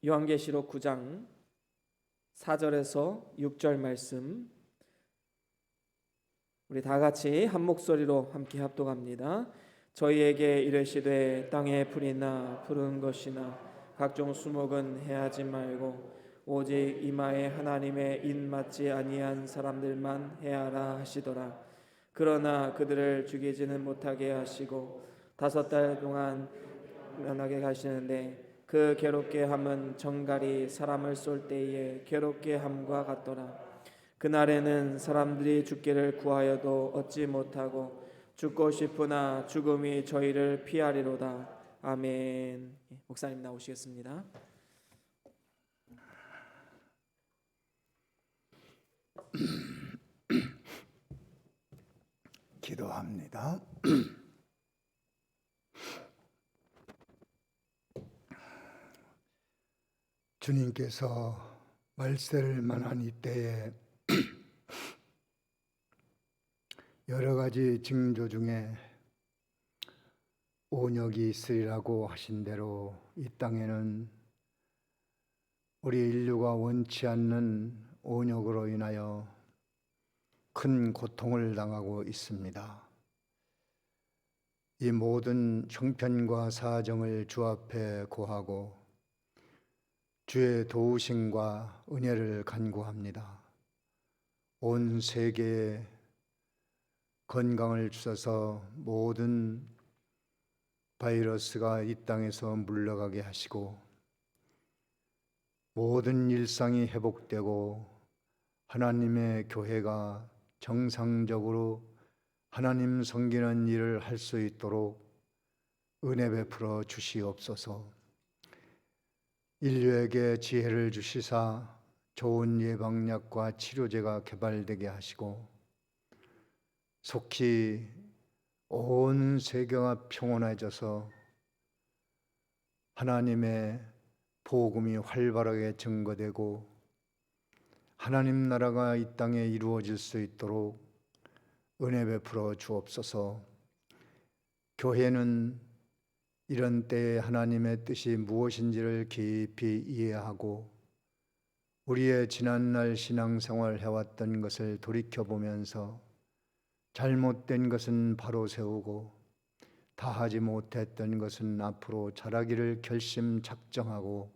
요한계시록 9장 4절에서 6절 말씀 우리 다 같이 한 목소리로 함께 합독합니다. 저희에게 이르시되 땅에 풀이나 푸른 것이나 각종 수목은 해하지 말고 오직 이마에 하나님의 인 맞지 아니한 사람들만 해하라 하시더라. 그러나 그들을 죽이지는 못하게 하시고 5달 동안 면하게 하시는데 그 괴롭게 함은 정갈이 사람을 쏠 때에 괴롭게 함과 같더라. 그날에는 사람들이 죽기를 구하여도 얻지 못하고 죽고 싶으나 죽음이 저희를 피하리로다. 아멘. 목사님 나오시겠습니다. 기도합니다. 주님께서 말세를 만한 이때에 여러 가지 징조 중에 온역이 있으리라고 하신 대로 이 땅에는 우리 인류가 원치 않는 온역으로 인하여 큰 고통을 당하고 있습니다. 이 모든 형편과 사정을 주 앞에 고하고 주의 도우심과 은혜를 간구합니다. 온 세계에 건강을 주셔서 모든 바이러스가 이 땅에서 물러가게 하시고 모든 일상이 회복되고 하나님의 교회가 정상적으로 하나님 섬기는 일을 할 수 있도록 은혜 베풀어 주시옵소서. 인류에게 지혜를 주시사 좋은 예방약과 치료제가 개발되게 하시고 속히 온 세계가 평온해져서 하나님의 복음이 활발하게 증거되고 하나님 나라가 이 땅에 이루어질 수 있도록 은혜 베풀어 주옵소서. 교회는 이런 때에 하나님의 뜻이 무엇인지를 깊이 이해하고 우리의 지난날 신앙생활 해왔던 것을 돌이켜보면서 잘못된 것은 바로 세우고 다하지 못했던 것은 앞으로 잘하기를 결심 작정하고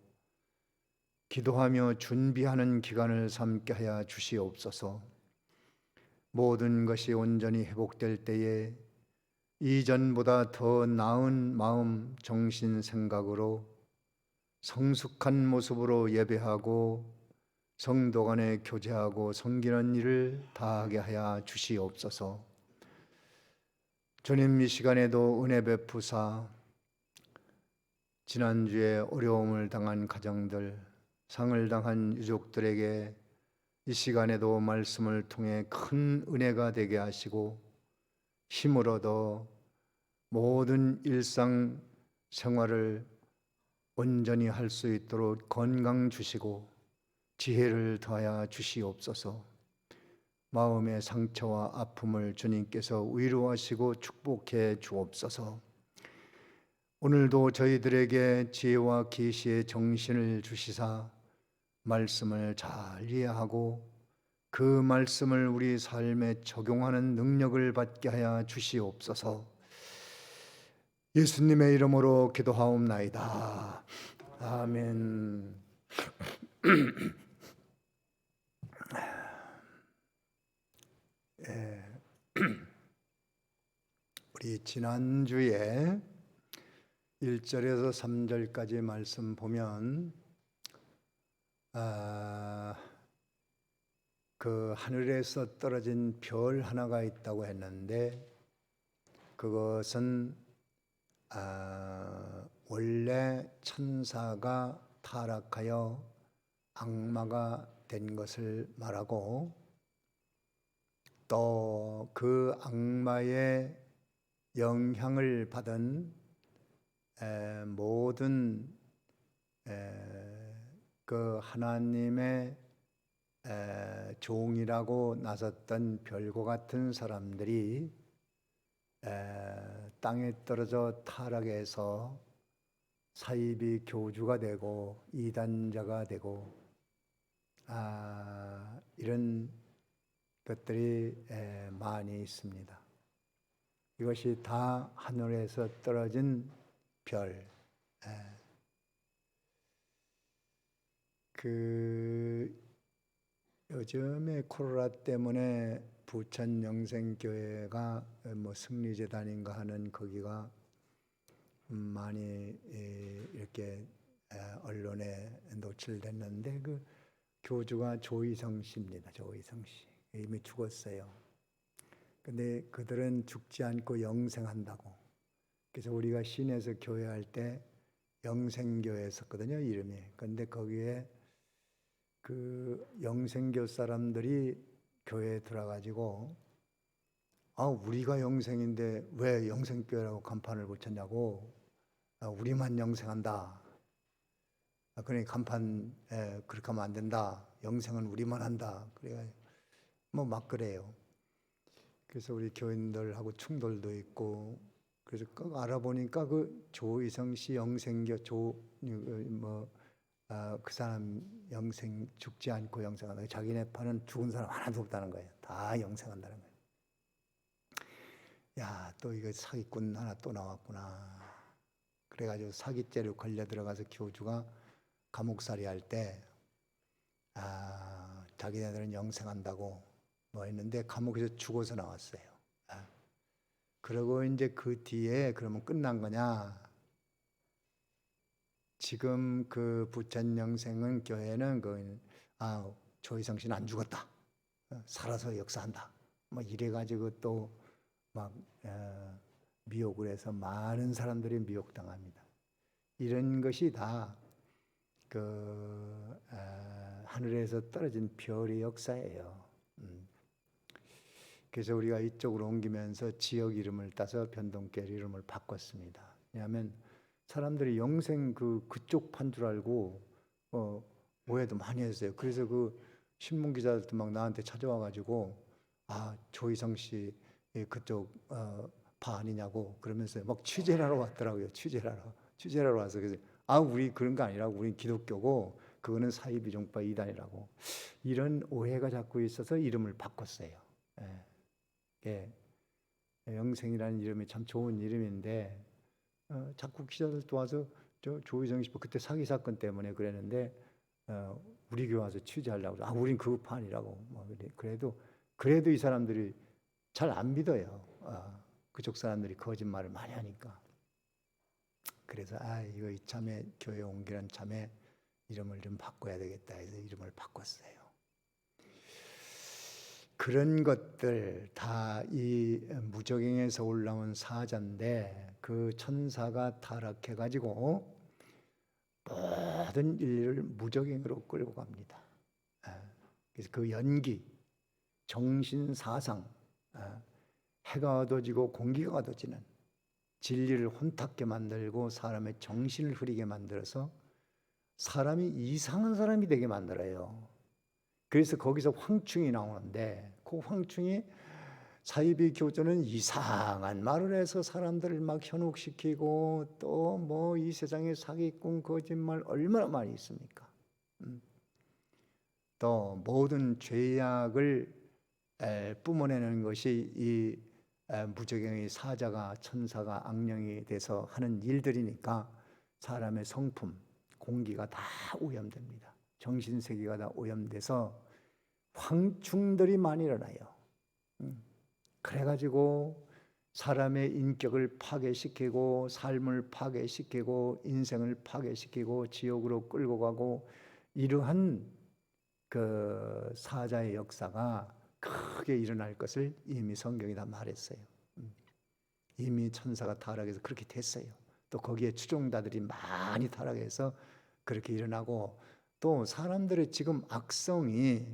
기도하며 준비하는 기간을 삼게 하여 주시옵소서. 모든 것이 온전히 회복될 때에 이전보다 더 나은 마음, 정신, 생각으로 성숙한 모습으로 예배하고 성도 간에 교제하고 섬기는 일을 다하게 하여 주시옵소서. 주님, 이 시간에도 은혜 베푸사 지난주에 어려움을 당한 가정들, 상을 당한 유족들에게 이 시간에도 말씀을 통해 큰 은혜가 되게 하시고 힘을 얻어 모든 일상 생활을 온전히 할 수 있도록 건강 주시고 지혜를 더하여 주시옵소서. 마음의 상처와 아픔을 주님께서 위로하시고 축복해 주옵소서. 오늘도 저희들에게 지혜와 계시의 정신을 주시사 말씀을 잘 이해하고 그 말씀을 우리 삶에 적용하는 능력을 받게 하여 주시옵소서. 예수님의 이름으로 기도하옵나이다. 아멘. 우리 지난주에 1절에서 3절까지 말씀 보면 그 하늘에서 떨어진 별 하나가 있다고 했는데 그것은 원래 천사가 타락하여 악마가 된 것을 말하고 또 그 악마의 영향을 받은 모든 그 하나님의 종이라고 나섰던 별과 같은 사람들이 땅에 떨어져 타락해서 사이비 교주가 되고 이단자가 되고 이런 것들이 많이 있습니다. 이것이 다 하늘에서 떨어진 별. 요즘에 코로나 때문에 부천 영생교회가 뭐 승리재단인가 하는 거기가 많이 이렇게 언론에 노출됐는데 그 교주가 조이성 씨입니다. 조이성 씨 이미 죽었어요. 근데 그들은 죽지 않고 영생한다고. 그래서 우리가 시내에서 교회할 때 영생교회였었거든요, 이름이. 근데 거기에 그 영생교 사람들이 교회에 들어가지고 우리가 영생인데 왜 영생교회라고 간판을 붙였냐고. 우리만 영생한다. 그러니까 간판 그렇게 하면 안 된다. 영생은 우리만 한다. 그래가지고 뭐 막 그래요. 그래서 우리 교인들하고 충돌도 있고. 그래서 꼭 알아보니까 그 조이성 씨 영생교 그 사람 영생 죽지 않고 영생한다. 자기네 파는 죽은 사람 하나도 없다는 거예요. 다 영생한다는 거예요. 야, 또 이거 사기꾼 하나 또 나왔구나. 그래가지고 사기죄로 걸려 들어가서 교주가 감옥살이 할 때 자기네들은 영생한다고 뭐 했는데 감옥에서 죽어서 나왔어요. 그러고 이제 그 뒤에 그러면 끝난 거냐? 지금 그 부천 영생은 교회는 조희성 씨는 안 죽었다. 살아서 역사한다. 뭐 이래가지고 또 막 미혹을 해서 많은 사람들이 미혹당합니다. 이런 것이 다 하늘에서 떨어진 별의 역사예요. 그래서 우리가 이쪽으로 옮기면서 지역 이름을 따서 변동길 이름을 바꿨습니다. 왜냐하면 사람들이 영생 그쪽 판 줄 알고 오해도 많이 했어요. 그래서 그 신문 기자들도 막 나한테 찾아와가지고 조희성 씨 그쪽 파 아니냐고 그러면서 막 취재를 하러 왔더라고요. 취재를 와서 그래서 우리 그런 거 아니라고. 우린 기독교고 그거는 사이비종파 이단이라고. 이런 오해가 자꾸 있어서 이름을 바꿨어요. 영생이라는 이름이 참 좋은 이름인데 자꾸 기자들도 와서 조희성 씨 그때 사기 사건 때문에 그랬는데 우리 교회 와서 취재하려고 우린 그 판이라고. 그래도 이 사람들이 잘 안 믿어요. 그쪽 사람들이 거짓말을 많이 하니까. 그래서 이거 이참에 교회 옮기란 참에 이름을 좀 바꿔야 되겠다 해서 이름을 바꿨어요. 그런 것들 다 이 무적행에서 올라온 사자인데 그 천사가 타락해가지고 모든 인류를 무적행으로 끌고 갑니다. 그래서 그 연기, 정신 사상, 해가 어두워지고 공기가 어두워지는 진리를 혼탁게 만들고 사람의 정신을 흐리게 만들어서 사람이 이상한 사람이 되게 만들어요. 그래서 거기서 황충이 나오는데 그 황충이 사이비 교주는 이상한 말을 해서 사람들을 막 현혹시키고 또 뭐 이 세상에 사기꾼 거짓말 얼마나 많이 있습니까? 또 모든 죄악을 뿜어내는 것이 이 무적행의 사자가 천사가 악령이 돼서 하는 일들이니까 사람의 성품, 공기가 다 오염됩니다. 정신세계가 다 오염돼서 황충들이 많이 일어나요. 그래가지고 사람의 인격을 파괴시키고 삶을 파괴시키고 인생을 파괴시키고 지옥으로 끌고 가고 이러한 그 사자의 역사가 크게 일어날 것을 이미 성경이 다 말했어요. 이미 천사가 타락해서 그렇게 됐어요. 또 거기에 추종자들이 많이 타락해서 그렇게 일어나고 또 사람들의 지금 악성이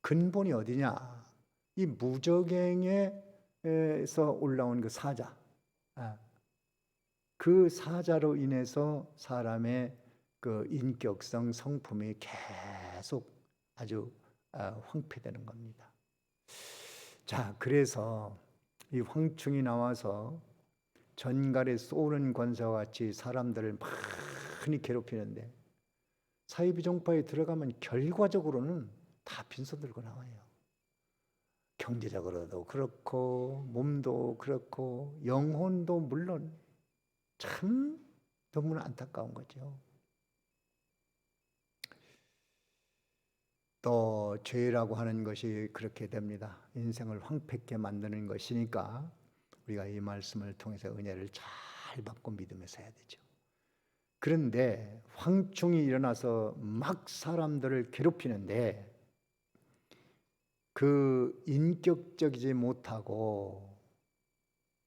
근본이 어디냐? 이 무적행에서 올라온 그 사자, 그 사자로 인해서 사람의 그 인격성 성품이 계속 아주 황폐되는 겁니다. 자, 그래서 이 황충이 나와서 전갈에 쏘는 권사와 같이 사람들을 막 흔히 괴롭히는데 사이비종파에 들어가면 결과적으로는 다 빈손 들고 나와요. 경제적으로도 그렇고 몸도 그렇고 영혼도 물론 참 너무나 안타까운 거죠. 또 죄라고 하는 것이 그렇게 됩니다. 인생을 황폐케 만드는 것이니까 우리가 이 말씀을 통해서 은혜를 잘 받고 믿으면서 해야 되죠. 그런데 황충이 일어나서 막 사람들을 괴롭히는데 그 인격적이지 못하고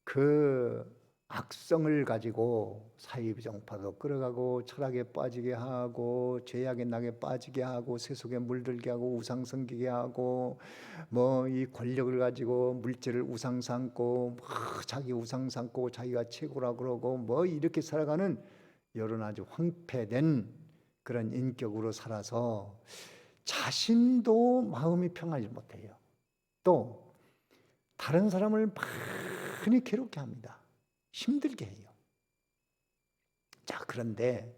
그 악성을 가지고 사이비종파도 끌어가고 철학에 빠지게 하고 죄악의 낙에 빠지게 하고 세속에 물들게 하고 우상 섬기게 하고 뭐 이 권력을 가지고 물질을 우상 삼고 자기 우상 삼고 자기가 최고라 그러고 뭐 이렇게 살아가는 여론 아주 황폐된 그런 인격으로 살아서 자신도 마음이 평하지 못해요. 또 다른 사람을 많이 괴롭게 합니다. 힘들게 해요. 자, 그런데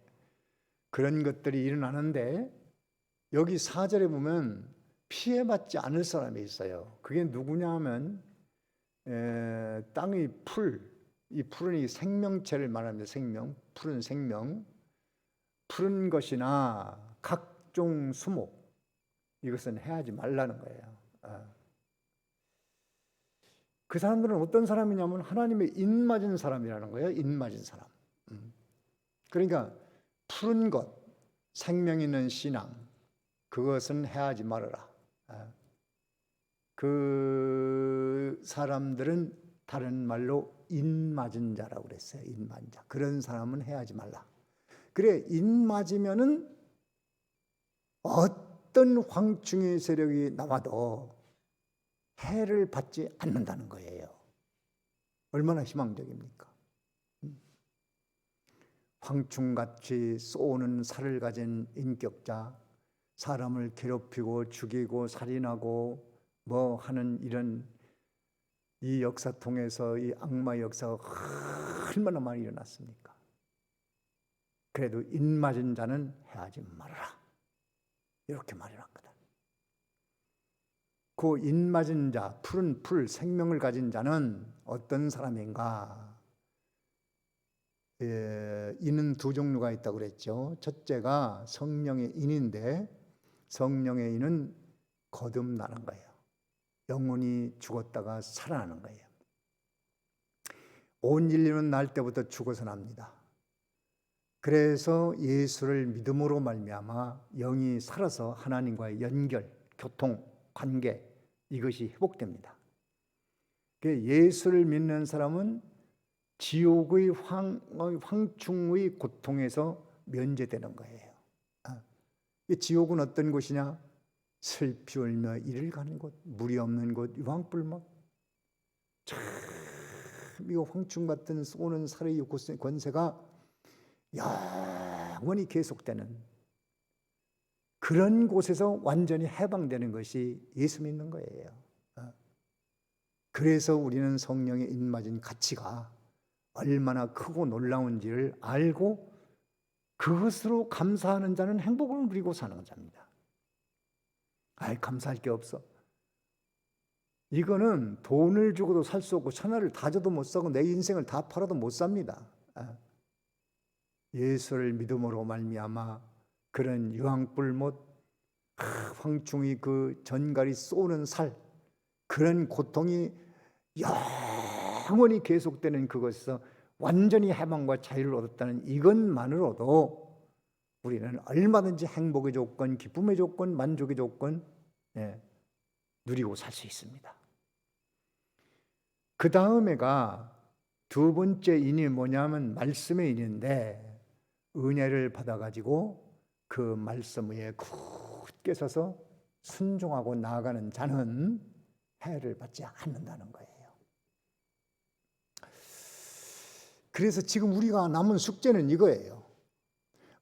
그런 것들이 일어나는데 여기 4절에 보면 피해받지 않을 사람이 있어요. 그게 누구냐 하면 땅의 풀, 이 풀은 이 생명체를 말합니다. 생명, 푸른 생명, 푸른 것이나 각종 수목, 이것은 해하지 말라는 거예요. 그 사람들은 어떤 사람이냐면 하나님의 인맞은 사람이라는 거예요. 인맞은 사람. 그러니까 푸른 것, 생명 있는 신앙, 그것은 해하지 말아라. 그 사람들은 다른 말로 인맞은 자라고 그랬어요. 인맞은 자. 그런 사람은 해하지 말라. 그래, 인맞으면은 어떤 황충의 세력이 나와도 해를 받지 않는다는 거예요. 얼마나 희망적입니까? 황충같이 쏘는 살을 가진 인격자, 사람을 괴롭히고 죽이고 살인하고 뭐 하는 이런 이 역사 통해서 이 악마 역사가 얼마나 많이 일어났습니까? 그래도 인맞은 자는 해하지 말아라. 이렇게 말해놨거든. 그 인맞은 자, 푸른 풀, 생명을 가진 자는 어떤 사람인가? 인은 두 종류가 있다고 그랬죠. 첫째가 성령의 인인데 성령의 인은 거듭나는 거예요. 영혼이 죽었다가 살아나는 거예요. 온 인류는 날 때부터 죽어서 납니다. 그래서 예수를 믿음으로 말미암아 영이 살아서 하나님과의 연결, 교통, 관계 이것이 회복됩니다. 예수를 믿는 사람은 지옥의 황충의 고통에서 면제되는 거예요. 지옥은 어떤 곳이냐? 슬피 울며 이를 가는 곳, 물이 없는 곳, 유황불목. 참 이거 황충 같은 쏘는 살의 권세가 영원히 계속되는 그런 곳에서 완전히 해방되는 것이 예수 믿는 거예요. 그래서 우리는 성령의 인맞은 가치가 얼마나 크고 놀라운지를 알고 그것으로 감사하는 자는 행복을 누리고 사는 자입니다. 감사할 게 없어. 이거는 돈을 주고도 살 수 없고 천하를 다 줘도 못 사고 내 인생을 다 팔아도 못 삽니다. 예수를 믿음으로 말미암아 그런 유황불못, 황충이 그 전갈이 쏘는 살, 그런 고통이 영원히 계속되는 그것에서 완전히 해방과 자유를 얻었다는 이것만으로도 우리는 얼마든지 행복의 조건, 기쁨의 조건, 만족의 조건 누리고 살 수 있습니다. 그 다음에가 두 번째 인이 뭐냐면 말씀의 인인데 은혜를 받아가지고 그 말씀 위에 굳게 서서 순종하고 나아가는 자는 해를 받지 않는다는 거예요. 그래서 지금 우리가 남은 숙제는 이거예요.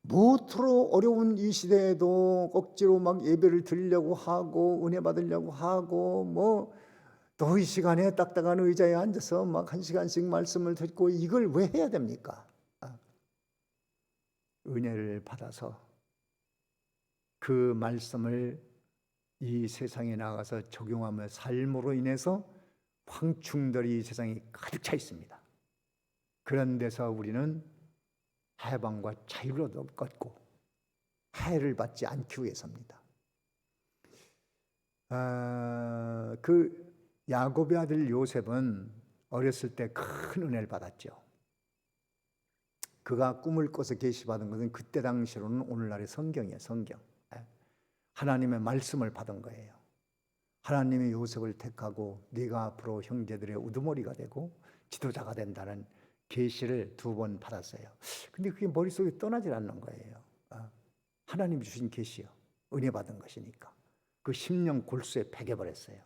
무엇으로 어려운 이 시대에도 억지로 막 예배를 드리려고 하고 은혜 받으려고 하고 뭐 또 이 시간에 딱딱한 의자에 앉아서 막 1시간씩 말씀을 듣고 이걸 왜 해야 됩니까? 은혜를 받아서 그 말씀을 이 세상에 나가서 적용하며 삶으로 인해서 황충들이 이 세상에 가득 차 있습니다. 그런 데서 우리는 해방과 자유를 얻고 해를 받지 않기 위해서입니다. 그 야곱의 아들 요셉은 어렸을 때 큰 은혜를 받았죠. 그가 꿈을 꿔서 계시받은 것은 그때 당시로는 오늘날의 성경이에요. 성경. 하나님의 말씀을 받은 거예요. 하나님이 요셉을 택하고 네가 앞으로 형제들의 우두머리가 되고 지도자가 된다는 계시를 2번 받았어요. 근데 그게 머릿속에 떠나질 않는 거예요. 하나님이 주신 계시요. 은혜 받은 것이니까. 그 10년 골수에 패겨버렸어요.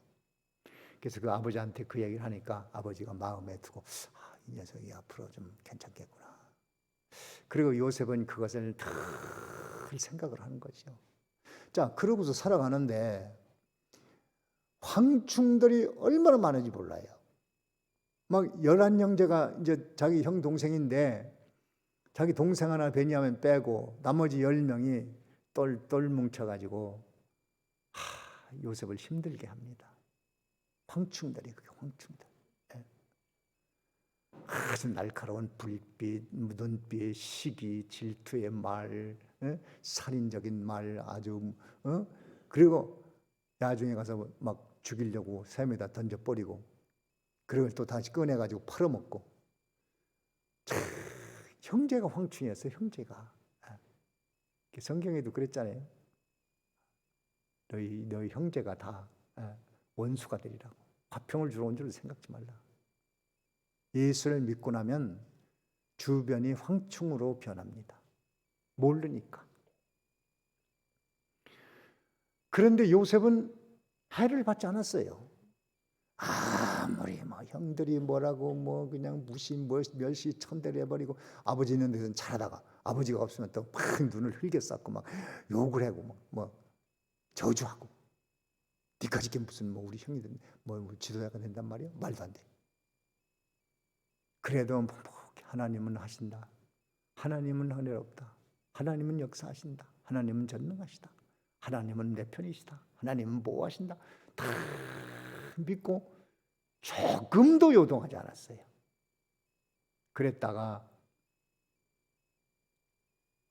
그래서 그 아버지한테 그 얘기를 하니까 아버지가 마음에 두고 이 녀석이 앞으로 좀 괜찮겠구나. 그리고 요셉은 그것을 늘 생각을 하는 거죠. 자, 그러고서 살아가는데 황충들이 얼마나 많은지 몰라요. 막 11형제가 이제 자기 형 동생인데 자기 동생 하나 베냐민 빼고 나머지 10명이 똘똘 뭉쳐가지고 요셉을 힘들게 합니다. 황충들이 그게 황충들. 아주 날카로운 불빛, 눈빛, 시기, 질투의 말, 살인적인 말 아주 그리고 나중에 가서 막 죽이려고 샘에다 던져버리고 그걸 또 다시 꺼내가지고 팔아먹고 형제가 황충이었어요. 형제가. 성경에도 그랬잖아요. 너희 형제가 다 원수가 되리라고. 화평을 주러 온 줄 생각지 말라. 예수를 믿고 나면 주변이 황충으로 변합니다. 모르니까. 그런데 요셉은 해를 받지 않았어요. 아무리 뭐 형들이 뭐라고 뭐 그냥 멸시 천대를 해버리고 아버지 있는 데서는 잘하다가 아버지가 없으면 또 막 눈을 흘겨 쌓고 막 욕을 하고 뭐 저주하고 니까지 게 무슨 뭐 우리 형이든 뭐 지도자가 된단 말이야? 말도 안 돼. 그래도 하나님은 하신다. 하나님은 은혜롭다. 하나님은 역사하신다. 하나님은 전능하시다. 하나님은 내 편이시다. 하나님은 보호하신다. 다 믿고 조금도 요동하지 않았어요. 그랬다가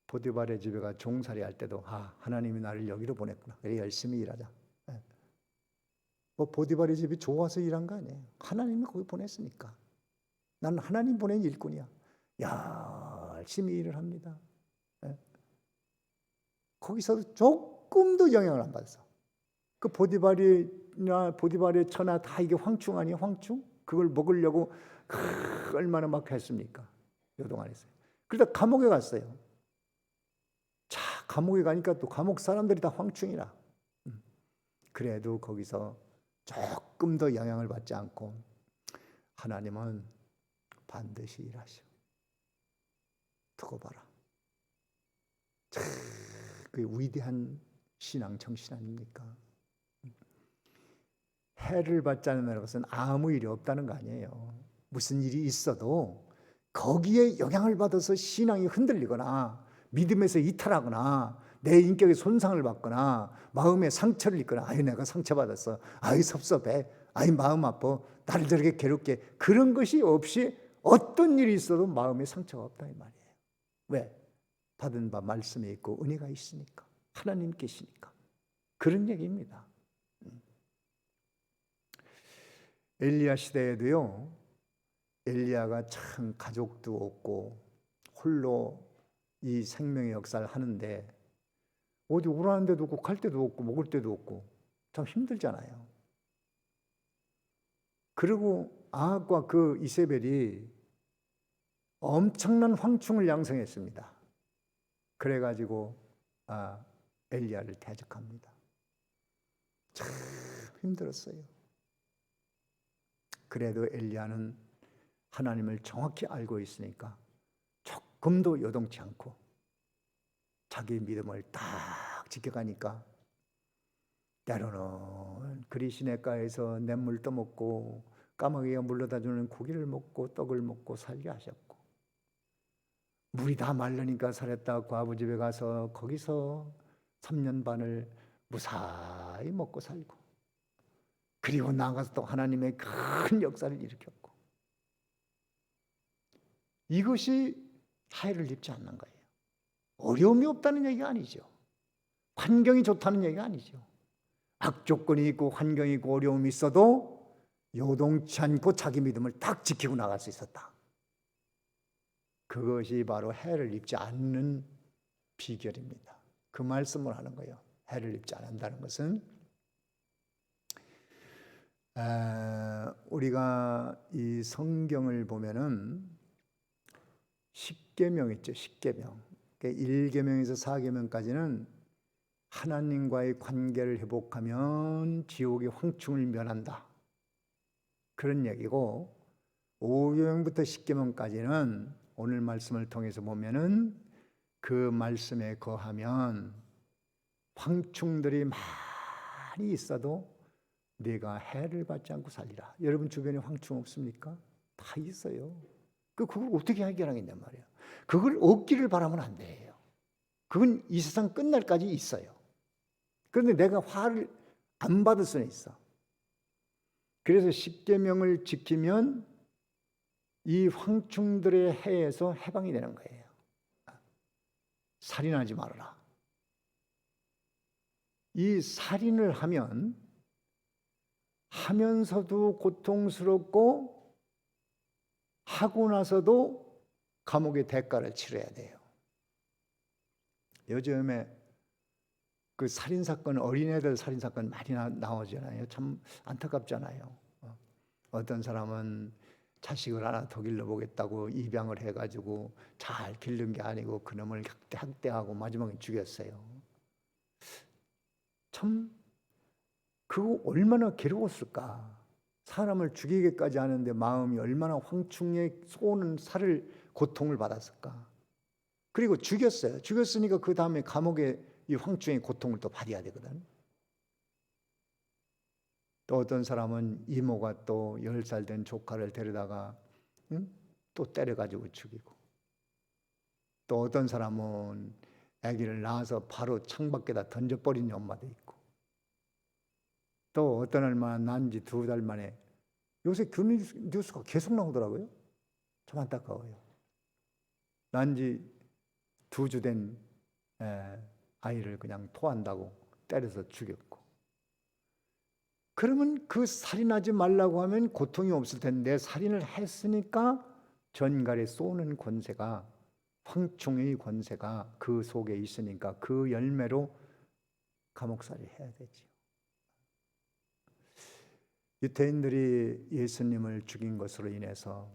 보디발의 집에 가 종살이 할 때도 하나님이 나를 여기로 보냈구나. 그래 열심히 일하자. 뭐 보디발의 집이 좋아서 일한 거 아니에요. 하나님이 거기 보냈으니까. 나는 하나님 보낸 일꾼이야. 열심히 일을 합니다. 거기서도 조금도 영향을 안 받았어. 그 보디발의 처나 다 이게 황충 아니에요? 황충? 그걸 먹으려고 얼마나 막 했습니까? 요동 안 했어요. 그러다 감옥에 갔어요. 자, 감옥에 가니까 또 감옥 사람들이 다 황충이라. 그래도 거기서 조금 더 영향을 받지 않고 하나님은 반드시 일하셔. 두고 봐라. 참, 그 위대한 신앙 정신 아닙니까? 해를 받지 않는 것은 아무 일이 없다는 거 아니에요. 무슨 일이 있어도 거기에 영향을 받아서 신앙이 흔들리거나 믿음에서 이탈하거나 내 인격에 손상을 받거나 마음에 상처를 입거나 내가 상처받았어. 섭섭해. 마음 아파. 나를 저렇게 괴롭게 그런 것이 없이 어떤 일이 있어도 마음에 상처가 없다 이 말이에요. 왜? 받은 바 말씀에 있고 은혜가 있으니까. 하나님 계시니까. 그런 얘기입니다. 엘리야 시대에도요. 엘리야가 참 가족도 없고 홀로 이 생명의 역사를 하는데 어디 오라는 데도 없고 갈 데도 없고 먹을 데도 없고 참 힘들잖아요. 그리고 아합과 그 이세벨이 엄청난 황충을 양성했습니다. 그래가지고 엘리야를 대적합니다. 참 힘들었어요. 그래도 엘리야는 하나님을 정확히 알고 있으니까 조금도 요동치 않고 자기 믿음을 딱 지켜가니까 때로는 그리 시냇가에서 냇물 떠먹고 까마귀가 물러다주는 고기를 먹고 떡을 먹고 살게 하셨고 물이 다 마르니까 살았다 과부 집에 가서 거기서 3년 반을 무사히 먹고 살고, 그리고 나가서 또 하나님의 큰 역사를 일으켰고, 이것이 하해를 입지 않는 거예요. 어려움이 없다는 얘기가 아니죠. 환경이 좋다는 얘기가 아니죠. 악조건이 있고 환경이 있고 어려움이 있어도 요동치 않고 자기 믿음을 딱 지키고 나갈 수 있었다. 그것이 바로 해를 입지 않는 비결입니다. 그 말씀을 하는 거예요. 해를 입지 않는다는 것은 우리가 이 성경을 보면은 십계명 있죠. 십계명. 1계명에서 4계명까지는 하나님과의 관계를 회복하면 지옥의 황충을 면한다, 그런 얘기고, 5계명부터 10계명까지는 오늘 말씀을 통해서 보면은 그 말씀에 거하면 황충들이 많이 있어도 네가 해를 받지 않고 살리라. 여러분 주변에 황충 없습니까? 다 있어요. 그걸 어떻게 해결하겠냔 말이에요. 그걸 얻기를 바라면 안 돼요. 그건 이 세상 끝날까지 있어요. 그런데 내가 화를 안 받을 수는 있어. 그래서 십계명을 지키면 이 황충들의 해에서 해방이 되는 거예요. 살인하지 말아라. 이 살인을 하면서도 고통스럽고, 하고 나서도 감옥의 대가를 치러야 돼요. 요즘에 그 살인사건, 어린애들 살인사건 많이 나오잖아요. 참 안타깝잖아요. 어떤 사람은 자식을 하나 더 길러보겠다고 입양을 해가지고 잘 기른 게 아니고 그놈을 학대하고 마지막에 죽였어요. 참 그거 얼마나 괴로웠을까. 사람을 죽이기까지 하는데 마음이 얼마나 황충에 쏘는 살을 고통을 받았을까. 그리고 죽였어요. 죽였으니까 그 다음에 감옥에 이 황충의 고통을 또 받아야 되거든. 또 어떤 사람은 이모가 또 10살 된 조카를 데려다가 또 때려가지고 죽이고, 또 어떤 사람은 아기를 낳아서 바로 창밖에다 던져버린 엄마도 있고, 또 어떤 얼마 난 지 2달 만에, 요새 그 뉴스가 계속 나오더라고요. 참 안타까워요. 난 지 2주 된 아이를 그냥 토한다고 때려서 죽였고. 그러면 그 살인하지 말라고 하면 고통이 없을 텐데, 살인을 했으니까 전갈에 쏘는 권세가, 황충의 권세가 그 속에 있으니까 그 열매로 감옥살이 해야 되지요. 유대인들이 예수님을 죽인 것으로 인해서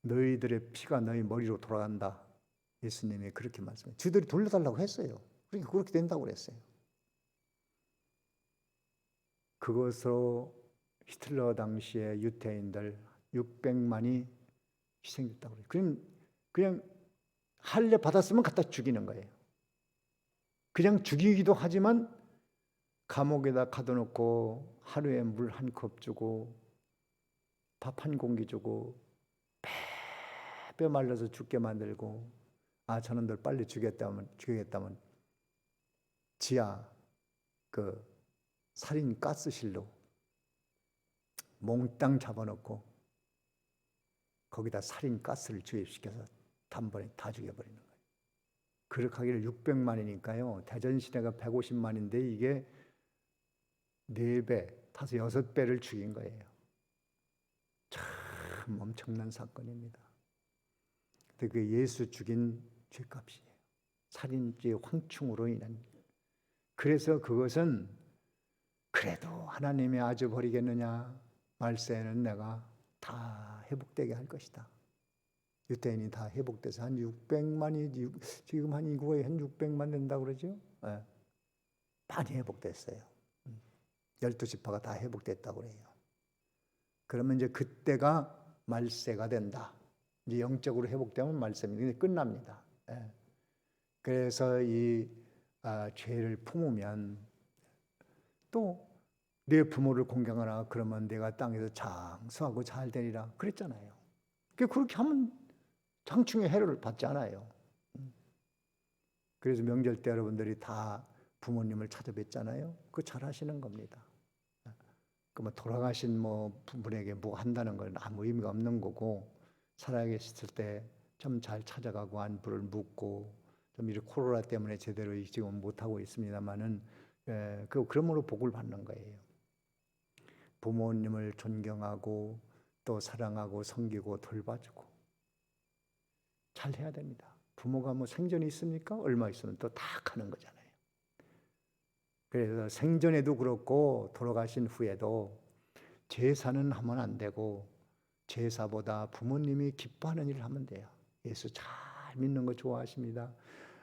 너희들의 피가 너희 머리로 돌아간다, 예수님이 그렇게 말씀해요. 저들이 돌려달라고 했어요. 그러니까 그렇게 된다고 그랬어요. 그것으로 히틀러 당시에 유대인들 600만이 희생됐다고 그래요. 그냥 할례 받았으면 갖다 죽이는 거예요. 그냥 죽이기도 하지만 감옥에다 가둬놓고 하루에 물 한 컵 주고 밥 한 공기 주고 뼈 말라서 죽게 만들고, 저놈들 빨리 죽이겠다면 지하 그 살인 가스실로 몽땅 잡아놓고 거기다 살인 가스를 주입시켜서 단번에 다 죽여버리는 거예요. 그렇게 하기를 600만이니까요. 대전시내가 150만인데 이게 4배, 5, 6배를 죽인 거예요. 참 엄청난 사건입니다. 그 예수 죽인 죄값이에요. 살인죄 황충으로 인한. 그래서 그것은 그래도 하나님이 아주 버리겠느냐, 말세에는 내가 다 회복되게 할 것이다. 유대인이 다 회복돼서 한 600만이 지금 한 인구가 한 600만 된다고 그러죠. 네. 많이 회복됐어요. 12지파가 다 회복됐다고 그래요. 그러면 이제 그때가 말세가 된다. 이제 영적으로 회복되면 말세입니다. 이제 끝납니다. 네. 그래서 이 죄를 품으면 또 내 부모를 공경하라 그러면 내가 땅에서 장수하고 잘 되리라 그랬잖아요. 그렇게 하면 장충의 해를 받지 않아요. 그래서 명절 때 여러분들이 다 부모님을 찾아뵙잖아요. 그거 잘 하시는 겁니다. 그 뭐 돌아가신 뭐 부분에게 뭐 한다는 건 아무 의미가 없는 거고, 살아계셨을 때 좀 잘 찾아가고 안부를 묻고, 좀 이렇게 코로나 때문에 제대로 지금 못 하고 있습니다만은 그러므로 복을 받는 거예요. 부모님을 존경하고 또 사랑하고 섬기고 돌봐주고 잘 해야 됩니다. 부모가 뭐 생전이 있습니까? 얼마 있으면 또 다 가는 거잖아요. 그래서 생전에도 그렇고 돌아가신 후에도 제사는 하면 안 되고 제사보다 부모님이 기뻐하는 일을 하면 돼요. 예수 잘 믿는 거 좋아하십니다.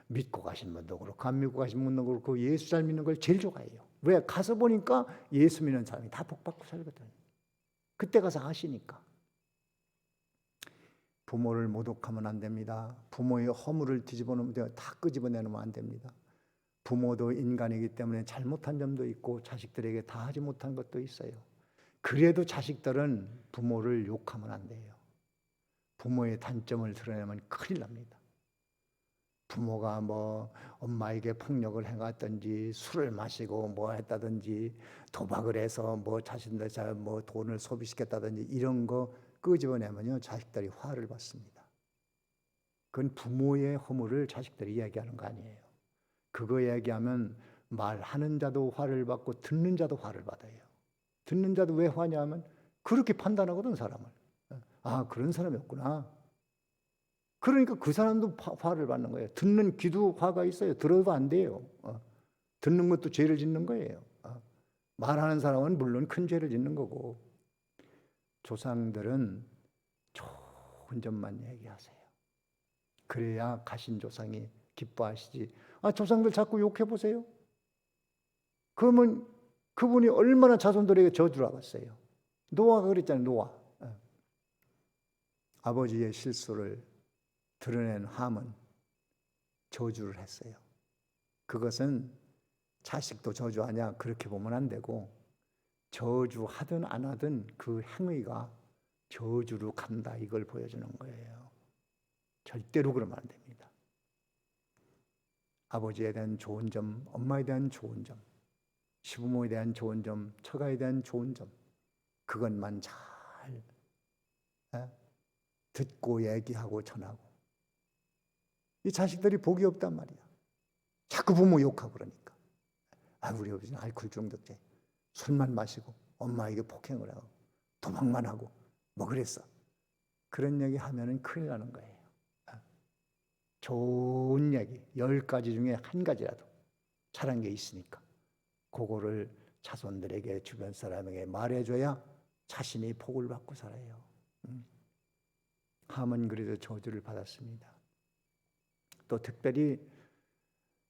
믿고 가신 분도 그렇고 안 믿고 가신 분도 그렇고 예수 잘 믿는 걸 제일 좋아해요. 왜? 가서 보니까 예수 믿는 사람이 다 복받고 살거든. 그때 가서 아시니까. 부모를 모독하면 안 됩니다. 부모의 허물을 뒤집어놓으면 다 끄집어내놓으면 안 됩니다. 부모도 인간이기 때문에 잘못한 점도 있고 자식들에게 다 하지 못한 것도 있어요. 그래도 자식들은 부모를 욕하면 안 돼요. 부모의 단점을 드러내면 큰일 납니다. 부모가 뭐 엄마에게 폭력을 행했든지 술을 마시고 뭐 했다든지 도박을 해서 뭐 자신들 뭐 돈을 소비시켰다든지 이런 거 끄집어내면요 자식들이 화를 받습니다. 그건 부모의 허물을 자식들이 이야기하는 거 아니에요. 그거 이야기하면 말하는 자도 화를 받고 듣는 자도 화를 받아요. 듣는 자도 왜 화냐면 그렇게 판단하거든 사람을. 아 그런 사람이었구나. 그러니까 그 사람도 화를 받는 거예요. 듣는 귀도 화가 있어요. 들어도 안 돼요. 듣는 것도 죄를 짓는 거예요. 말하는 사람은 물론 큰 죄를 짓는 거고. 조상들은 좋은 점만 얘기하세요. 그래야 가신 조상이 기뻐하시지. 조상들 자꾸 욕해보세요. 그러면 그분이 얼마나 자손들에게 저주를 하겠어요. 노아가 그랬잖아요. 노아. 아버지의 실수를 드러낸 함은 저주를 했어요. 그것은 자식도 저주하냐 그렇게 보면 안 되고 저주하든 안 하든 그 행위가 저주로 간다 이걸 보여주는 거예요. 절대로 그러면 안 됩니다. 아버지에 대한 좋은 점, 엄마에 대한 좋은 점, 시부모에 대한 좋은 점, 처가에 대한 좋은 점 그것만 잘 듣고 얘기하고 전하고 이 자식들이 복이 없단 말이야. 자꾸 부모 욕하고 그러니까. 우리 아버지는 알코올 중독자, 술만 마시고 엄마에게 폭행을 하고 도박만 하고 뭐 그랬어. 그런 얘기 하면은 큰일 나는 거예요. 좋은 얘기 10가지 중에 한 가지라도 잘한 게 있으니까 그거를 자손들에게 주변 사람에게 말해줘야 자신이 복을 받고 살아요. 함은 그래도 저주를 받았습니다. 또 특별히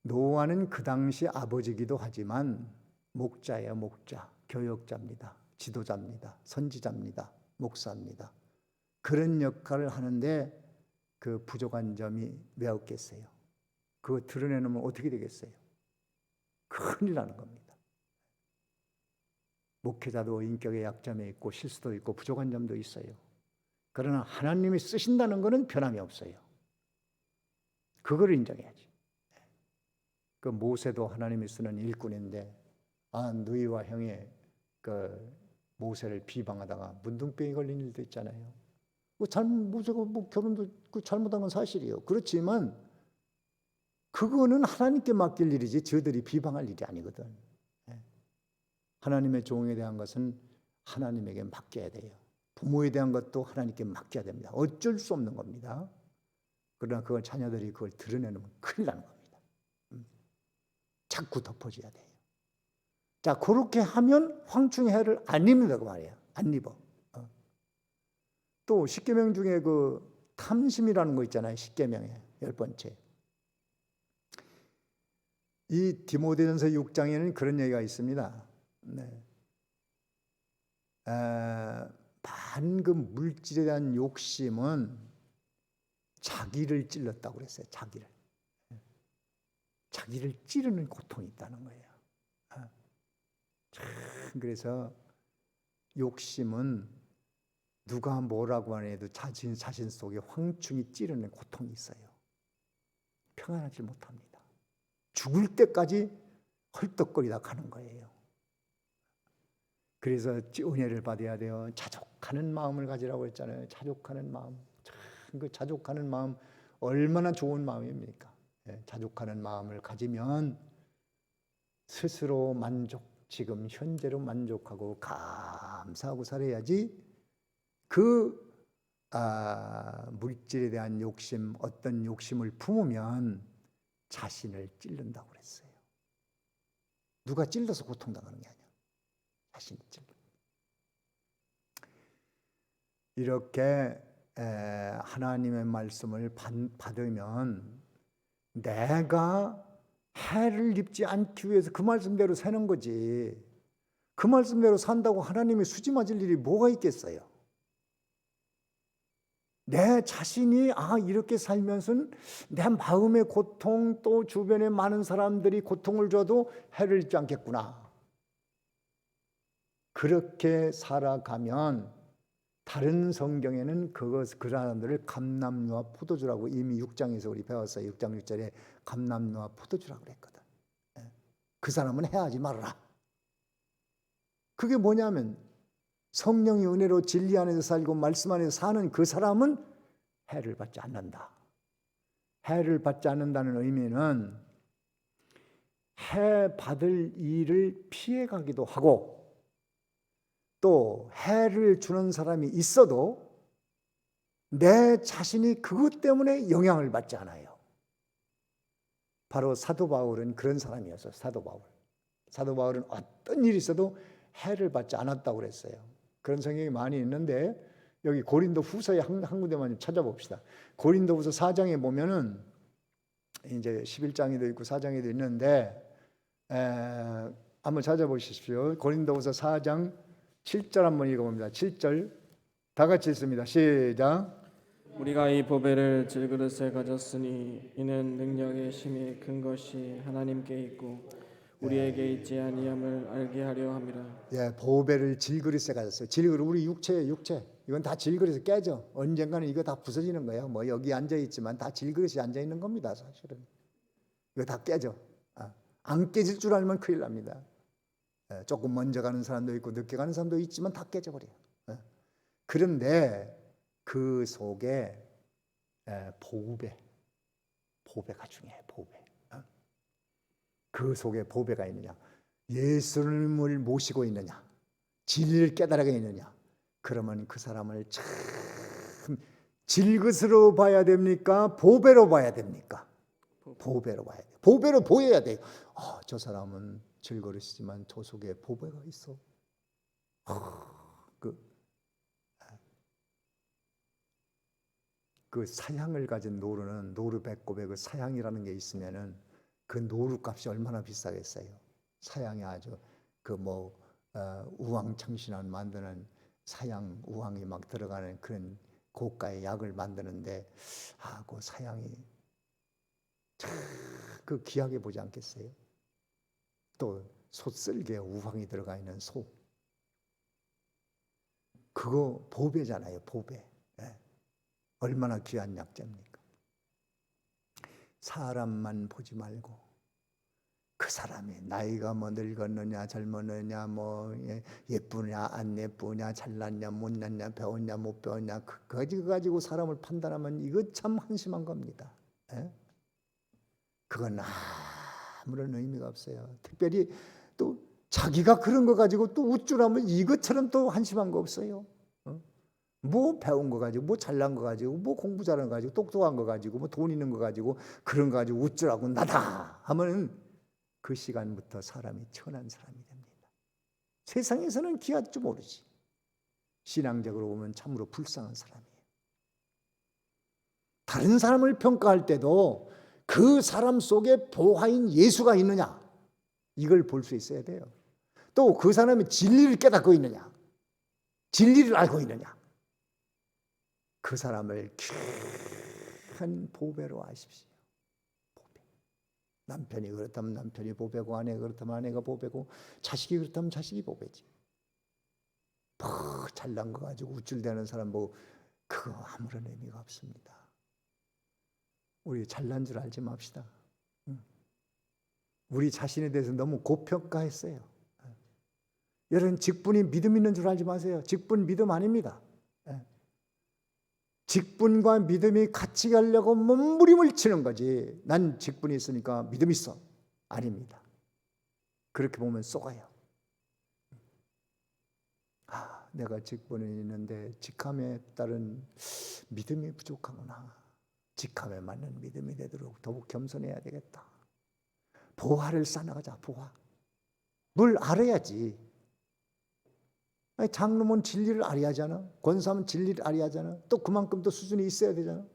노아는 그 당시 아버지이기도 하지만 목자예요. 목자, 교역자입니다. 지도자입니다. 선지자입니다. 목사입니다. 그런 역할을 하는데 그 부족한 점이 왜 없겠어요? 그거 드러내놓으면 어떻게 되겠어요? 큰일 나는 겁니다. 목회자도 인격의 약점이 있고 실수도 있고 부족한 점도 있어요. 그러나 하나님이 쓰신다는 것은 변함이 없어요. 그거를 인정해야지. 그 모세도 하나님이 쓰는 일꾼인데 누이와 형이 그 모세를 비방하다가 문둥병이 걸린 일도 있잖아요. 모세가 결혼도 잘못한 건 사실이에요. 그렇지만 그거는 하나님께 맡길 일이지 저들이 비방할 일이 아니거든. 하나님의 종에 대한 것은 하나님에게 맡겨야 돼요. 부모에 대한 것도 하나님께 맡겨야 됩니다. 어쩔 수 없는 겁니다. 그러나 그걸 자녀들이 그걸 드러내면 큰일 나는 겁니다. 자꾸 덮어줘야 돼요. 자, 그렇게 하면 황충의 해를 안 입는다고 말이에요. 안 입어. 또 십계명 중에 그 탐심이라는 거 있잖아요. 십계명에 10번째. 이 디모데전서 6장에는 그런 얘기가 있습니다. 반금 물질에 대한 욕심은 자기를 찔렀다고 그랬어요. 자기를 찌르는 고통이 있다는 거예요. 그래서 욕심은 누가 뭐라고 안 해도 자신 속에 황충이 찌르는 고통이 있어요. 평안하지 못합니다. 죽을 때까지 헐떡거리다 가는 거예요. 그래서 은혜를 받아야 돼요. 자족하는 마음을 가지라고 했잖아요. 자족하는 마음. 참 그 자족하는 마음 얼마나 좋은 마음입니까? 자족하는 마음을 가지면 스스로 지금 현재로 만족하고 감사하고 살아야지 물질에 대한 욕심, 어떤 욕심을 품으면 자신을 찔른다고 그랬어요. 누가 찔러서 고통당하는 게 아니야. 자신이 찔러. 이렇게 하나님의 말씀을 받으면 내가 해를 입지 않기 위해서 그 말씀대로 사는 거지. 그 말씀대로 산다고 하나님이 수지 맞을 일이 뭐가 있겠어요? 내 자신이 이렇게 살면서는 내 마음의 고통, 또 주변에 많은 사람들이 고통을 줘도 해를 입지 않겠구나. 그렇게 살아가면 다른 성경에는 그 사람들을 감람류와 포도주라고 이미 6장에서 우리 배웠어요. 6장 6절에 감람류와 포도주라고 그랬거든. 그 사람은 해하지 말아라. 그게 뭐냐면 성령이 은혜로 진리 안에서 살고 말씀 안에서 사는 그 사람은 해를 받지 않는다. 해를 받지 않는다는 의미는 해 받을 일을 피해가기도 하고 또 해를 주는 사람이 있어도 내 자신이 그것 때문에 영향을 받지 않아요. 바로 사도 바울은 그런 사람이었어요. 사도 바울은 어떤 일이 있어도 해를 받지 않았다고 그랬어요. 그런 성경이 많이 있는데 여기 고린도 후서에 한 군데만 좀 찾아봅시다. 고린도 후서 4장에 보면은 이제 11장에도 있고 4장에도 있는데 한번 찾아보십시오. 고린도 후서 4장 7절 한번 읽어봅니다. 7절 다 같이 읽습니다. 시작. 우리가 이 보배를 질그릇에 가졌으니 이는 능력의 힘이 큰 것이 하나님께 있고 우리에게 있지 아니함을 알게 하려 함이라. 예, 보배를 질그릇에 가졌어요. 질그릇 우리 육체예요, 육체. 이건 다 질그릇에 깨져. 언젠가는 이거 다 부서지는 거예요. 뭐 여기 앉아 있지만 다 질그릇이 앉아 있는 겁니다, 사실은. 이거 다 깨져. 안 깨질 줄 알면 큰일 납니다. 조금 먼저 가는 사람도 있고 늦게 가는 사람도 있지만 다 깨져버려요. 그런데 그 속에 보배가 중요해요. 보배. 그 속에 보배가 있느냐, 예수님을 모시고 있느냐, 진리를 깨달아가 있느냐, 그러면 그 사람을 참 질것으로 봐야 됩니까? 보배로 봐야 됩니까? 보배로 봐야 돼요. 보배로 보여야 돼요. 저 사람은 질그릇이지만 저 속에 보배가 있어. 그 사향을 가진 노루는 노루 배꼽에 그 사향이라는 게 있으면은 그 노루 값이 얼마나 비싸겠어요. 사향이 아주 우황청신한 만드는 사향 우황이 막 들어가는 그런 고가의 약을 만드는데 그 사향이 참 그 귀하게 보지 않겠어요? 또 솥슬개에 우황이 들어가 있는 소, 그거 보배잖아요. 보배. 얼마나 귀한 약재입니까? 사람만 보지 말고 그 사람이 나이가 늙었느냐 젊었느냐 예쁘냐 안 예쁘냐 잘났냐 못났냐 배웠냐 못 배웠냐 그거 가지고 사람을 판단하면 이거 참 한심한 겁니다. 그건 아무런 의미가 없어요. 특별히 또 자기가 그런 거 가지고 또 우쭐하면 이것처럼 또 한심한 거 없어요. 뭐 배운 거 가지고 뭐 잘난 거 가지고 뭐 공부 잘하는 거 가지고 똑똑한 거 가지고 뭐 돈 있는 거 가지고 그런 거 가지고 우쭐하고 나다 하면은 그 시간부터 사람이 천한 사람이 됩니다. 세상에서는 귀할 줄 모르지. 신앙적으로 보면 참으로 불쌍한 사람이에요. 다른 사람을 평가할 때도 그 사람 속에 보화인 예수가 있느냐, 이걸 볼 수 있어야 돼요. 또 그 사람이 진리를 깨닫고 있느냐, 진리를 알고 있느냐, 그 사람을 귀한 보배로 아십시오. 보배. 남편이 그렇다면 남편이 보배고, 아내가 그렇다면 아내가 보배고, 자식이 그렇다면 자식이 보배지. 잘난 거 가지고 우쭐대는 사람 보고 그거 아무런 의미가 없습니다. 우리 잘난 줄 알지 맙시다. 우리 자신에 대해서 너무 고평가했어요. 여러분 직분이 믿음 있는 줄 알지 마세요. 직분 믿음 아닙니다. 직분과 믿음이 같이 가려고 몸부림을 치는 거지. 난 직분이 있으니까 믿음이 있어. 아닙니다. 그렇게 보면 속아요. 내가 직분이 있는데 직함에 따른 믿음이 부족하구나. 직함에 맞는 믿음이 되도록 더욱 겸손해야 되겠다. 보화를 쌓아가자. 보화. 뭘 알아야지. 장로면 진리를 알아야 하잖아. 권사면 진리를 알아야 하잖아. 또 그만큼 또 수준이 있어야 되잖아.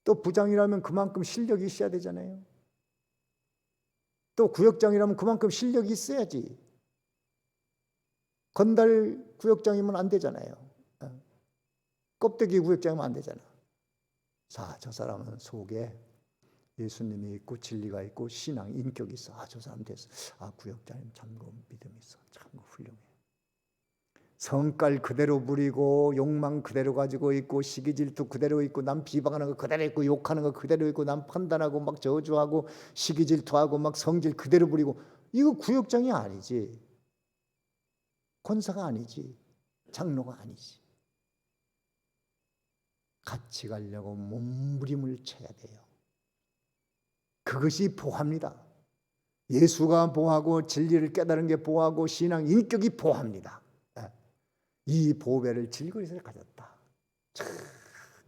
또 부장이라면 그만큼 실력이 있어야 되잖아요. 또 구역장이라면 그만큼 실력이 있어야지. 건달 구역장이면 안 되잖아요. 껍데기 구역장이면 안 되잖아. 자, 저 사람은 속에 예수님이 있고 진리가 있고 신앙, 인격이 있어. 저 사람 됐어. 구역장님 참 믿음이 있어. 참 훌륭해. 성깔 그대로 부리고 욕망 그대로 가지고 있고 시기 질투 그대로 있고 남 비방하는 거 그대로 있고 욕하는 거 그대로 있고 남 판단하고 막 저주하고 시기 질투하고 막 성질 그대로 부리고 이거 구역장이 아니지. 권사가 아니지. 장로가 아니지. 같이 가려고 몸부림을 쳐야 돼요. 그것이 보화입니다. 예수가 보화고 진리를 깨달은 게 보화고 신앙 인격이 보화입니다. 이 보배를 질그릇에 가졌다. 참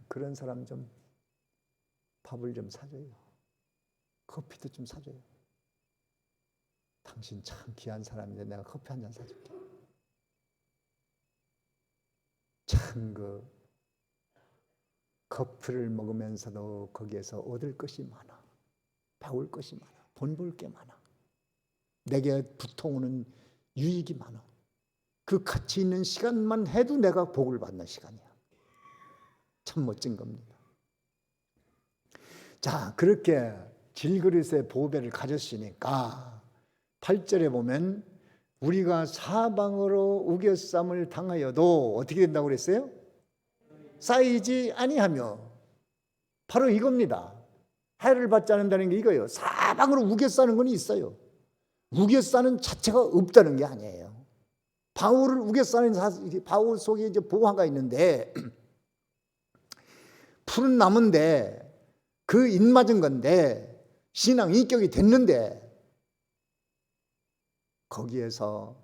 그런 사람 좀 밥을 좀 사줘요. 커피도 좀 사줘요. 당신 참 귀한 사람인데 내가 커피 한 잔 사줄게. 참 커피를 먹으면서도 거기에서 얻을 것이 많아. 배울 것이 많아. 돈 벌 게 많아. 내게 붙어오는 유익이 많아. 그 가치 있는 시간만 해도 내가 복을 받는 시간이야. 참 멋진 겁니다. 자, 그렇게 질그릇의 보배를 가졌으니까 8절에 보면 우리가 사방으로 우겨쌈을 당하여도 어떻게 된다고 그랬어요? 쌓이지 아니하며. 바로 이겁니다. 해를 받지 않는다는 게 이거예요. 사방으로 우겨싸는 건 있어요. 우겨싸는 자체가 없다는 게 아니에요. 바울을 우겨싸는 바울 속에 이제 보화가 있는데 푸른 나무인데 그 인 맞은 건데 신앙 인격이 됐는데 거기에서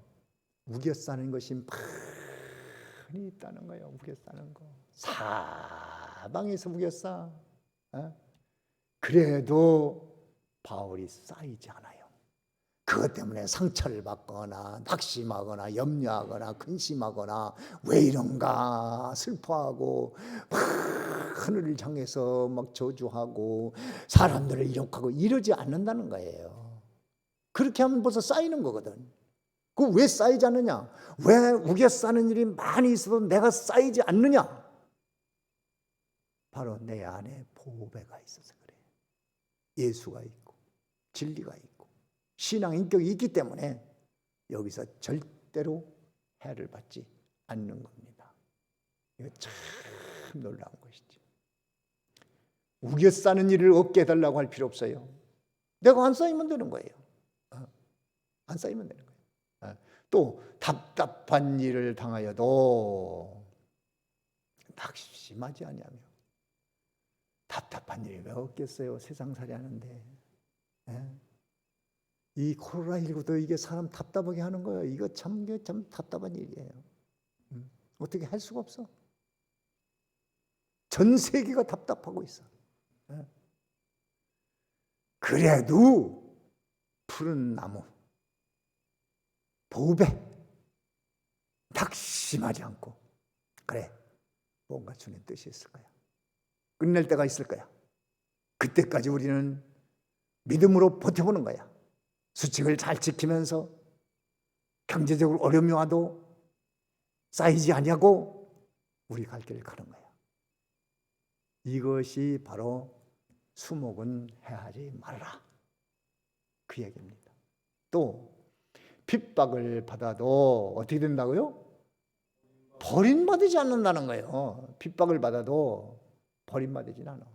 우겨싸는 것이 많이 있다는 거예요. 우겨싸는 거. 사방에서 우겨싸. 그래도 바울이 쌓이지 않아요. 그것 때문에 상처를 받거나 낙심하거나 염려하거나 근심하거나 왜 이런가 슬퍼하고 하늘을 향해서 막 저주하고 사람들을 욕하고 이러지 않는다는 거예요. 그렇게 하면 벌써 쌓이는 거거든. 그 왜 쌓이지 않느냐? 왜 우겨싸는 일이 많이 있어도 내가 쌓이지 않느냐? 바로 내 안에 보배가 있어서 그래. 예수가 있고 진리가 있고 신앙 인격이 있기 때문에 여기서 절대로 해를 받지 않는 겁니다. 이거 참 놀라운 것이죠. 우겨싸는 일을 없게 해달라고 할 필요 없어요. 내가 안 쌓이면 되는 거예요. 안 쌓이면 되는 거예요. 또 답답한 일을 당하여도 낙심하지 아니하며. 답답한 일이 왜 없겠어요? 세상살이 하는데. 이 코로나19도 이게 사람 답답하게 하는 거예요. 이거 참 답답한 일이에요. 어떻게 할 수가 없어. 전 세계가 답답하고 있어. 그래도 푸른 나무, 보배, 낙심하지 않고 그래, 뭔가 주님 뜻이 있을 거야. 끝낼 때가 있을 거야. 그때까지 우리는 믿음으로 버텨보는 거야. 수칙을 잘 지키면서 경제적으로 어려움이 와도 쌓이지 아니하고 우리 갈 길을 가는 거야. 이것이 바로 수목은 해하지 말라. 그 얘기입니다. 또 핍박을 받아도 어떻게 된다고요? 버림받지 않는다는 거예요. 핍박을 받아도 버림받지는 않아.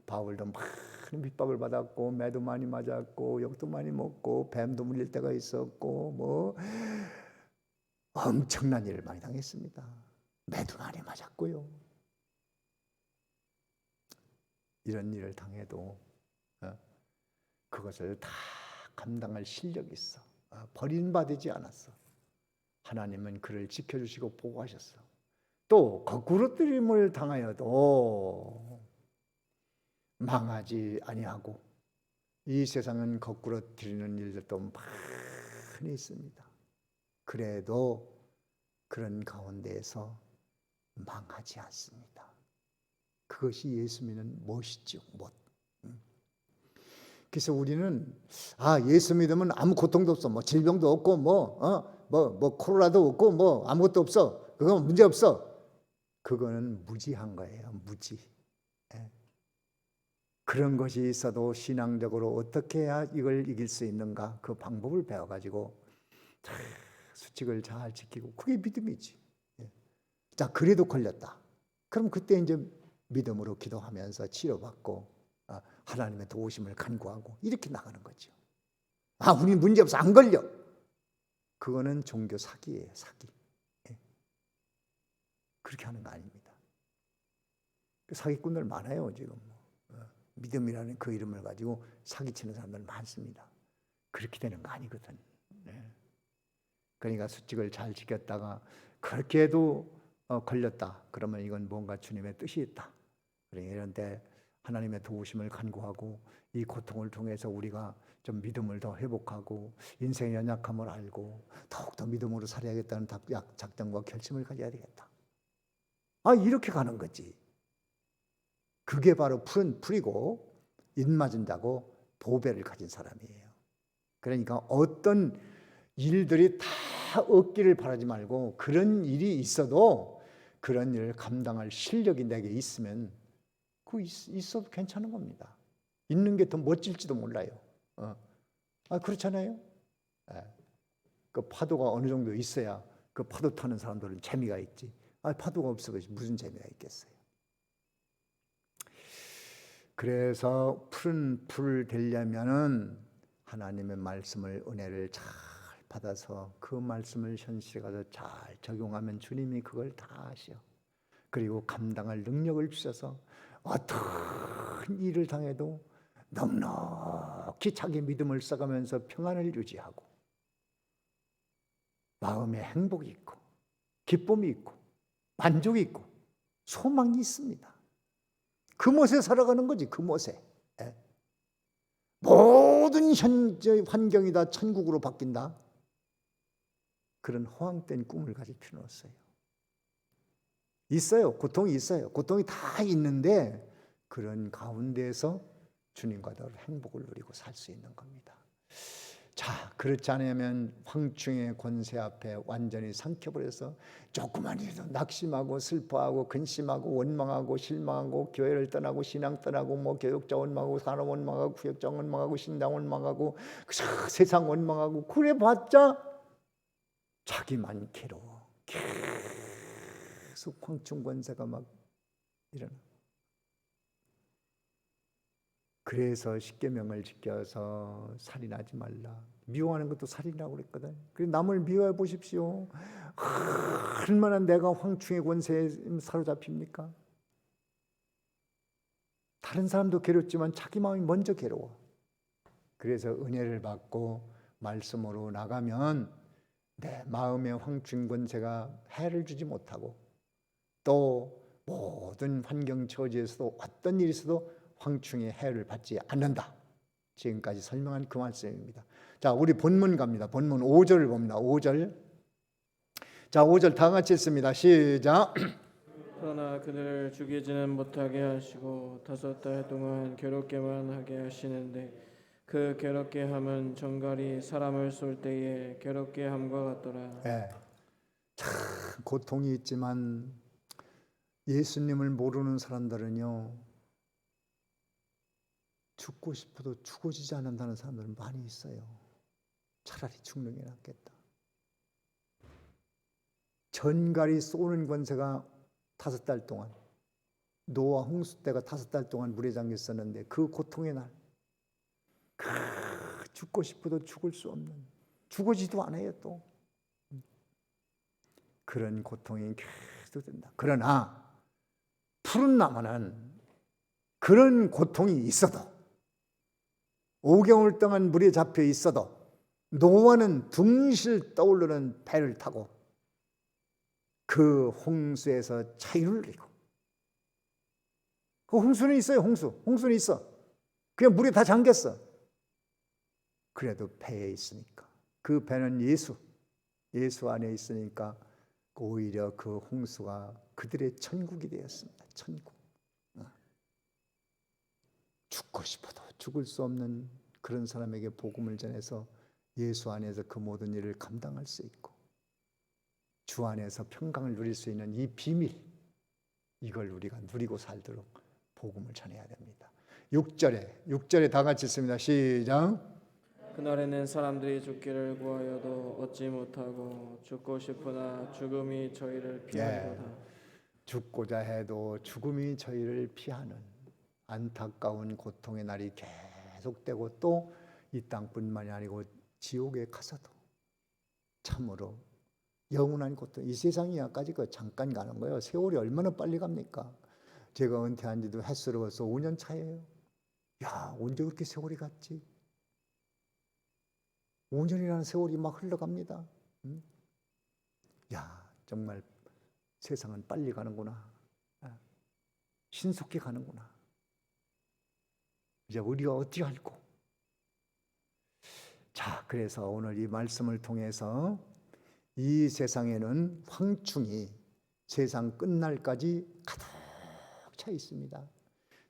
바울도 많은 핍박을 받았고 매도 많이 맞았고 욕도 많이 먹고 뱀도 물릴 때가 있었고 뭐 엄청난 일을 많이 당했습니다. 매도 많이 맞았고요. 이런 일을 당해도 그것을 다 감당할 실력이 있어. 버림받지 않았어. 하나님은 그를 지켜주시고 보호하셨어. 또 거꾸로뜨림을 당하여도 망하지 아니하고, 이 세상은 거꾸로뜨리는 일들도 많이 있습니다. 그래도 그런 가운데에서 망하지 않습니다. 그것이 예수 믿는 멋이죠. 멋. 그래서 우리는 예수 믿으면 아무 고통도 없어. 뭐 질병도 없고 뭐 코로나도 없고 뭐 아무것도 없어. 그건 문제 없어. 그거는 무지한 거예요. 무지. 그런 것이 있어도 신앙적으로 어떻게 해야 이걸 이길 수 있는가, 그 방법을 배워가지고 수칙을 잘 지키고, 그게 믿음이지. 자, 그래도 걸렸다. 그럼 그때 이제 믿음으로 기도하면서 치료받고 하나님의 도우심을 간구하고 이렇게 나가는 거죠. 우리 문제 없어, 안 걸려. 그거는 종교 사기예요, 사기. 그렇게 하는 거 아닙니다. 사기꾼들 많아요, 지금. 믿음이라는 그 이름을 가지고 사기치는 사람들 많습니다. 그렇게 되는 거 아니거든. 그러니까 수칙을 잘 지켰다가 그렇게 해도 걸렸다. 그러면 이건 뭔가 주님의 뜻이 있다. 그러니까 이런 때 하나님의 도우심을 간구하고, 이 고통을 통해서 우리가 좀 믿음을 더 회복하고 인생의 연약함을 알고 더욱더 믿음으로 살아야겠다는 작정과 결심을 가져야 되겠다. 이렇게 가는 거지. 그게 바로 풀이고 인맞은 자고 보배를 가진 사람이에요. 그러니까 어떤 일들이 다 없기를 바라지 말고, 그런 일이 있어도 그런 일을 감당할 실력이 내게 있으면 그 있어도 괜찮은 겁니다. 있는 게 더 멋질지도 몰라요. 그렇잖아요. 그 파도가 어느 정도 있어야 그 파도 타는 사람들은 재미가 있지. 파도가 없어 무슨 재미가 있겠어요. 그래서 푸른 풀 되려면은 하나님의 말씀을, 은혜를 잘 받아서 그 말씀을 현실에 가서 잘 적용하면 주님이 그걸 다 하셔. 그리고 감당할 능력을 주셔서 어떤 일을 당해도 넉넉히 자기 믿음을 써가면서 평안을 유지하고 마음에 행복이 있고 기쁨이 있고 만족이 있고 소망이 있습니다. 그 멋에 살아가는 거지. 그 멋에. 모든 현재 환경이 다 천국으로 바뀐다. 그런 허황된 꿈을 가질 필요는 없어요. 있어요. 고통이 있어요. 고통이 다 있는데 그런 가운데에서 주님과 더 행복을 누리고 살 수 있는 겁니다. 자, 그렇지 않으면 황충의 권세 앞에 완전히 삼켜버려서 조그만 일도 낙심하고 슬퍼하고 근심하고 원망하고 실망하고 교회를 떠나고 신앙 떠나고 뭐 교육자 원망하고 산업 원망하고 구역자 원망하고 신당 원망하고 세상 원망하고 그래봤자 자기만 괴로워. 계속 황충 권세가 막 일어나. 그래서 십계명을 지켜서 살인하지 말라. 미워하는 것도 살인이라고 그랬거든. 그래서 남을 미워해 보십시오. 얼마나 내가 황충의 권세에 사로잡힙니까? 다른 사람도 괴롭지만 자기 마음이 먼저 괴로워. 그래서 은혜를 받고 말씀으로 나가면 내 마음의 황충 권세가 해를 주지 못하고, 또 모든 환경 처지에서도 어떤 일이 있어도 황충의 해를 받지 않는다. 지금까지 설명한 그 말씀입니다. 자, 우리 본문 갑니다. 본문 5절을 봅니다. 5절. 자, 5절 다 같이 읽습니다. 시작. 그러나 그들을 죽이지는 못하게 하시고 5달 동안 괴롭게만 하게 하시는데 그 괴롭게 함은 정갈이 사람을 쏠 때에 괴롭게 함과 같더라. 참 고통이 있지만 예수님을 모르는 사람들은요, 죽고 싶어도 죽어지지 않는다는 사람들은 많이 있어요. 차라리 죽는 게 낫겠다. 전갈이 쏘는 권세가 5달 동안, 노아 홍수 때가 5달 동안 물에 잠겨 있었는데 그 고통의 날, 죽고 싶어도 죽을 수 없는, 죽어지도 않아요 또. 그런 고통이 계속 된다. 그러나 푸른 나무는 그런 고통이 있어도, 5개월 동안 물에 잡혀 있어도 노아는 둥실 떠오르는 배를 타고 그 홍수에서 자유를 누리고, 그 홍수는 있어요. 홍수는 있어. 그냥 물에 다 잠겼어. 그래도 배에 있으니까, 그 배는 예수 안에 있으니까 오히려 그 홍수가 그들의 천국이 되었습니다. 천국. 죽고 싶어도 죽을 수 없는 그런 사람에게 복음을 전해서 예수 안에서 그 모든 일을 감당할 수 있고, 주 안에서 평강을 누릴 수 있는 이 비밀, 이걸 우리가 누리고 살도록 복음을 전해야 됩니다. 6절에 다 같이 있습니다. 시작. 그날에는 사람들이 죽기를 구하여도 얻지 못하고 죽고 싶으나 죽음이 저희를 피하리로다. 죽고자 해도 죽음이 저희를 피하는 안타까운 고통의 날이 계속되고, 또 이 땅뿐만이 아니고 지옥에 가서도 참으로 영원한 고통, 이 세상이야까지 그 잠깐 가는 거예요. 세월이 얼마나 빨리 갑니까? 제가 은퇴한 지도 햇스러워서 5년 차예요. 야, 언제 그렇게 세월이 갔지? 5년이라는 세월이 막 흘러갑니다. 야, 정말 세상은 빨리 가는구나. 신속히 가는구나. 이제 우리가 어떻게 할고? 자, 그래서 오늘 이 말씀을 통해서 이 세상에는 황충이 세상 끝날까지 가득 차 있습니다.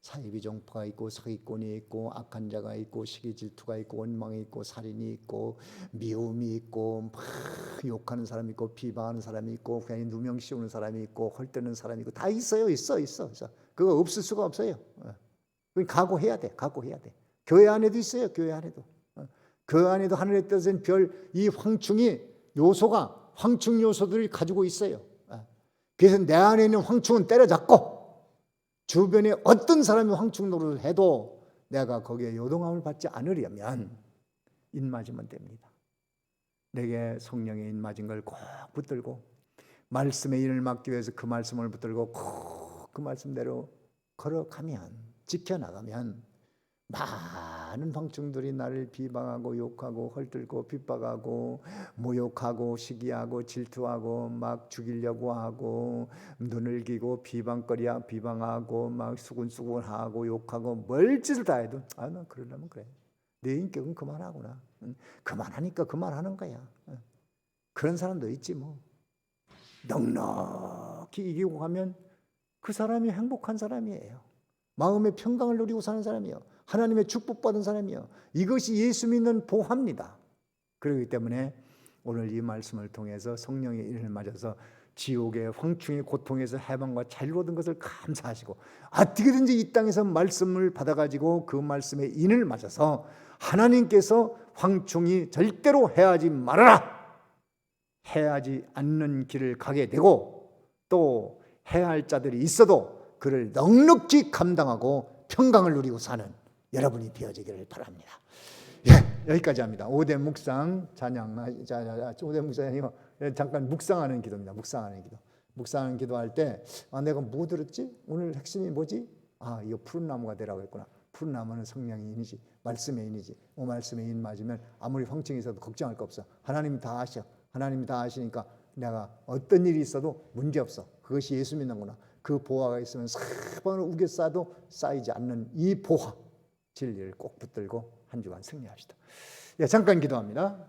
사이비종파가 있고, 사기꾼이 있고, 악한 자가 있고, 시기 질투가 있고, 원망이 있고, 살인이 있고, 미움이 있고, 막 욕하는 사람이 있고, 비방하는 사람이 있고, 그냥 누명 씌우는 사람이 있고, 헐뜯는 사람이 있고, 다 있어요. 있어. 그거 없을 수가 없어요. 그건 각오해야 돼. 교회 안에도 있어요. 교회 안에도. 그 안에도 하늘의 뜻은 별, 이 황충이 요소가, 황충 요소들을 가지고 있어요. 그래서 내 안에 있는 황충은 때려잡고, 주변에 어떤 사람이 황충 노릇을 해도 내가 거기에 요동함을 받지 않으려면 입맞으면 됩니다. 내게 성령의 입맞은 걸 꼭 붙들고, 말씀의 일을 막기 위해서 그 말씀을 붙들고 꼭 그 말씀대로 걸어가면, 지켜나가면 많은 황충들이 나를 비방하고 욕하고 헐뜯고 핍박하고 모욕하고 시기하고 질투하고 막 죽이려고 하고 눈을 기고 비방하고 막 수군수군하고 욕하고 뭘 짓을 다 해도 난 그러려면 그래. 내 인격은 그만하구나. 그만하니까 그만하는 거야. 그런 사람도 있지 뭐. 넉넉히 이기고 가면 그 사람이 행복한 사람이에요. 마음의 평강을 누리고 사는 사람이요, 하나님의 축복받은 사람이요, 이것이 예수 믿는 보화입니다. 그렇기 때문에 오늘 이 말씀을 통해서 성령의 인을 맞아서 지옥의 황충의 고통에서 해방과 자유를 얻은 것을 감사하시고, 어떻게든지 이 땅에서 말씀을 받아가지고 그 말씀의 인을 맞아서 하나님께서 황충이 절대로 해하지 말아라, 해하지 않는 길을 가게 되고, 또 해야 할 자들이 있어도 그를 넉넉히 감당하고 평강을 누리고 사는 여러분이 되어지기를 바랍니다. 여기까지 합니다. 5대 묵상 찬양, 5대 묵상이 아니고 잠깐 묵상하는 기도입니다. 묵상하는 기도할 때 내가 뭐 들었지? 오늘 핵심이 뭐지? 이거 푸른 나무가 되라고 했구나. 푸른 나무는 성령의 인이지, 말씀의 인이지. 말씀의 인 맞으면 아무리 황충이 있어도 걱정할 거 없어. 하나님이 다 아셔. 하나님이 다 아시니까 내가 어떤 일이 있어도 문제없어. 그것이 예수 믿는구나. 그 보화가 있으면 4번을 우겨 쌓아도 쌓이지 않는 이 보화, 진리를 꼭 붙들고 한 주간 승리합시다. 잠깐 기도합니다.